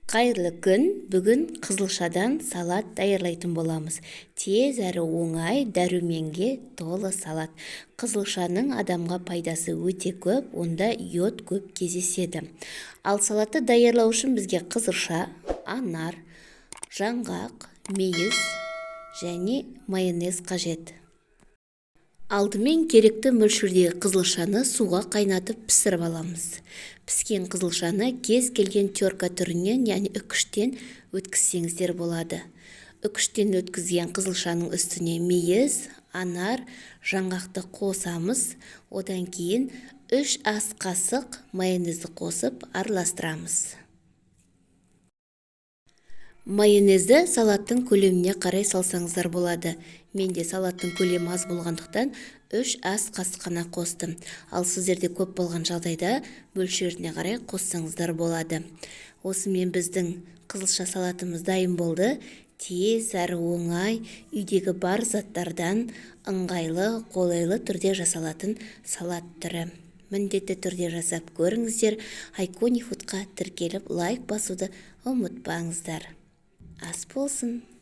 Қайырлы күн, бүгін қызылшадан салат даярлайтын боламыз. Тез әрі оңай, дәруменге толы салат. Қызылшаның адамға пайдасы өте көп, онда йод көп кездеседі. Ал салатты даярлау үшін бізге қызылша, анар, жаңғақ, мейіз және майонез қажет. Алдымен керекті мөлшердегі қызылшаны суға қайнатып пісіріп аламыз. Піскен қызылшаны кез келген терка түрінен, яғни үкіштен өткізсеңіздер болады. Үкіштен өткізген қызылшаның үстіне мейіз, анар, жаңғақты қосамыз. Одан кейін 3 ас қасық майонезді қосып араластырамыз. Майонезді салаттың көлеміне қарай салсаңыздар болады. Менде салаттың көлемі аз болғандықтан 3 ас қасық қана қостым. Ал сіздерде көп болған жағдайда мөлшеріне қарай қоссаңыздар болады. Осымен біздің қызылша салатымыз дайын болды. Тез әрі оңай, үйдегі бар заттардан ыңғайлы, қолайлы түрде жасалатын салат түрі. Міндетті түрде жасап көріңіздер. Айкони Фудқа тіркеліп лайк басуды ұмытпаңыздар. Ас болсын!